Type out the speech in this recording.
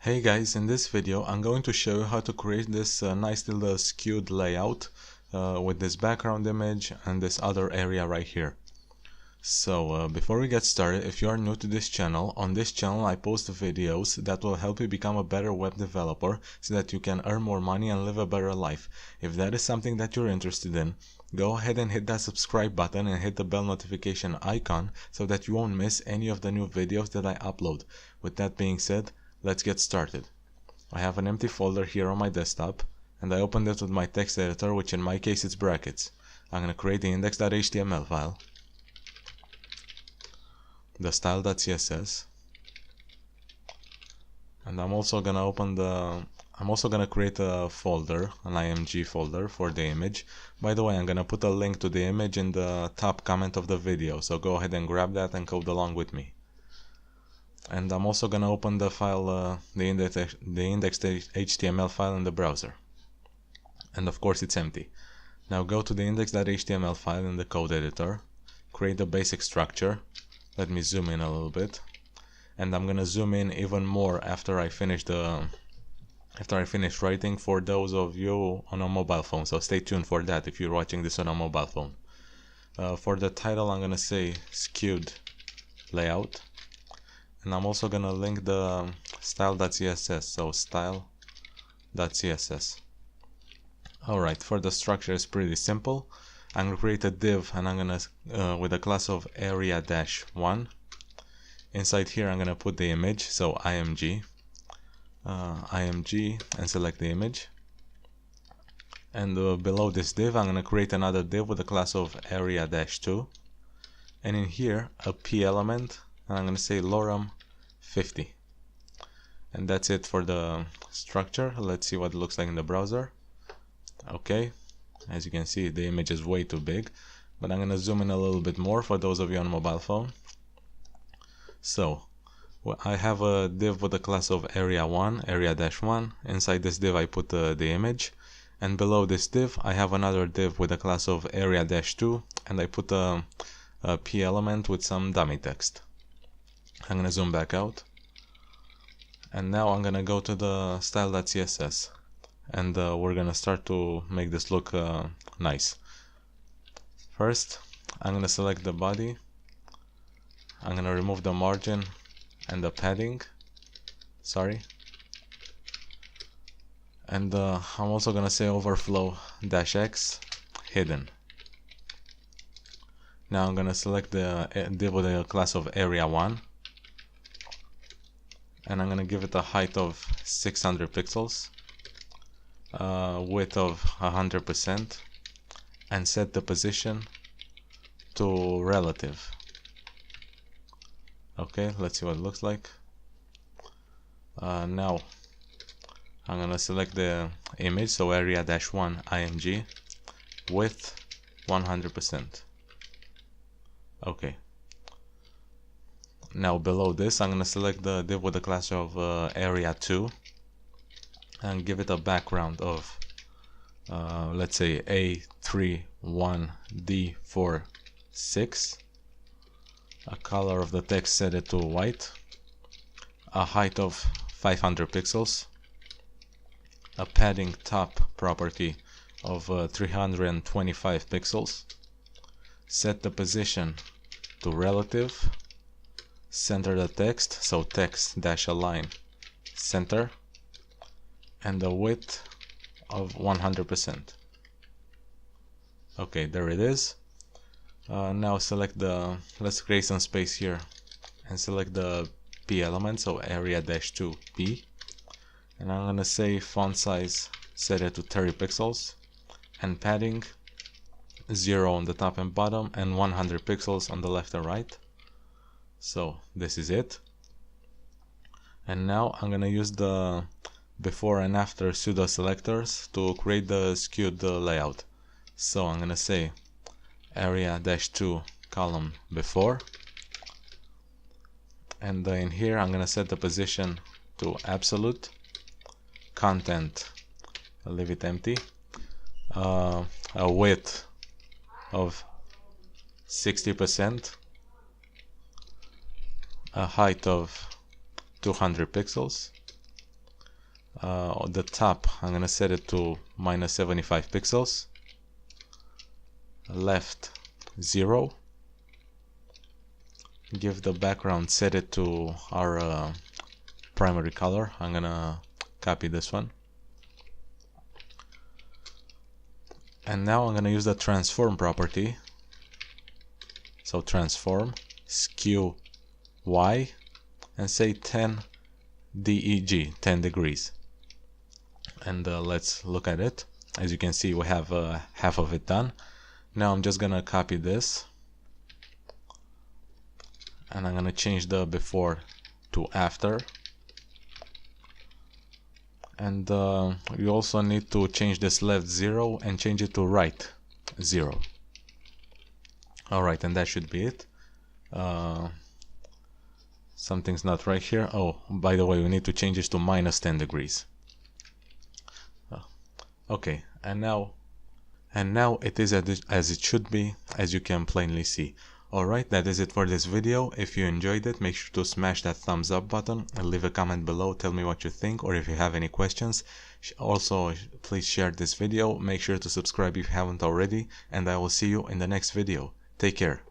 Hey guys, in this video I'm going to show you how to create this nice little skewed layout with this background image and this other area right here. So before we get started, if you are new to this channel, on this channel I post videos that will help you become a better web developer so that you can earn more money and live a better life. If that is something that you're interested in, go ahead and hit that subscribe button and hit the bell notification icon so that you won't miss any of the new videos that I upload. With that being said, let's get started. I have an empty folder here on my desktop and I opened it with my text editor, which in my case is brackets. I'm going to create the index.html file, the style.css, and I'm also going to create a folder, an img folder for the image. By the way, I'm going to put a link to the image in the top comment of the video, so go ahead and grab that and code along with me. And I'm also going to open the file, the index.html file in the browser. And of course it's empty. Now go to the index.html file in the code editor, create the basic structure. Let me zoom in a little bit. And I'm going to zoom in even more after I finish writing, for those of you on a mobile phone. So stay tuned for that if you're watching this on a mobile phone. For the title I'm going to say skewed layout. And I'm also going to link the style.css, so style.css. Alright, for the structure it's pretty simple. I'm going to create a div and I'm going to, with a class of area-1. Inside here I'm going to put the image, so img, and select the image. And below this div I'm going to create another div with a class of area-2. And in here a p element, and I'm going to say lorem 50. And that's it for the structure. Let's see what it looks like in the browser. Okay, as you can see the image is way too big, but I'm going to zoom in a little bit more for those of you on a mobile phone. So I have a div with a class of area-1. Inside this div I put the image, and below this div I have another div with a class of area-2, and I put a p element with some dummy text. I'm going to zoom back out, and now I'm going to go to the style.css, and we're going to start to make this look nice. First I'm going to select the body. I'm going to remove the margin and the padding, and I'm also going to say overflow -x hidden. Now I'm going to select the div with the class of area-1, and I'm going to give it a height of 600 pixels, width of 100%, and set the position to relative. Okay, let's see what it looks like. Now I'm going to select the image, so area-1 img, width 100%. Okay. Now below this I'm going to select the div with the class of area-2 and give it a background of let's say A31D46, a color of the text set it to white, a height of 500 pixels, a padding top property of 325 pixels, set the position to relative, center the text, so text-align center, and the width of 100%. Okay, there it is. Now select let's create some space here and select the p element, so area-2 p, and I'm gonna say font size, set it to 30 pixels, and padding 0 on the top and bottom and 100 pixels on the left and right. So this is it. And now I'm gonna use the before and after pseudo selectors to create the skewed layout. So I'm gonna say area-2 column before, and in here I'm gonna set the position to absolute, content I'll leave it empty, a width of 60%, a height of 200 pixels, The top, I'm gonna set it to minus 75 pixels. Left 0. Give the background, set it to our primary color. I'm gonna copy this one. And now I'm gonna use the transform property. So transform skew Y and say 10 DEG, 10 degrees. And let's look at it. As you can see, we have half of it done. Now I'm just gonna copy this and I'm gonna change the before to after. And you also need to change this left 0 and change it to right 0. Alright, and that should be it. Something's not right here. Oh, by the way, we need to change this to minus 10 degrees. Okay, and now it is as it should be, as you can plainly see. Alright, that is it for this video. If you enjoyed it, make sure to smash that thumbs up button and leave a comment below. Tell me what you think, or if you have any questions. Also, please share this video. Make sure to subscribe if you haven't already, and I will see you in the next video. Take care.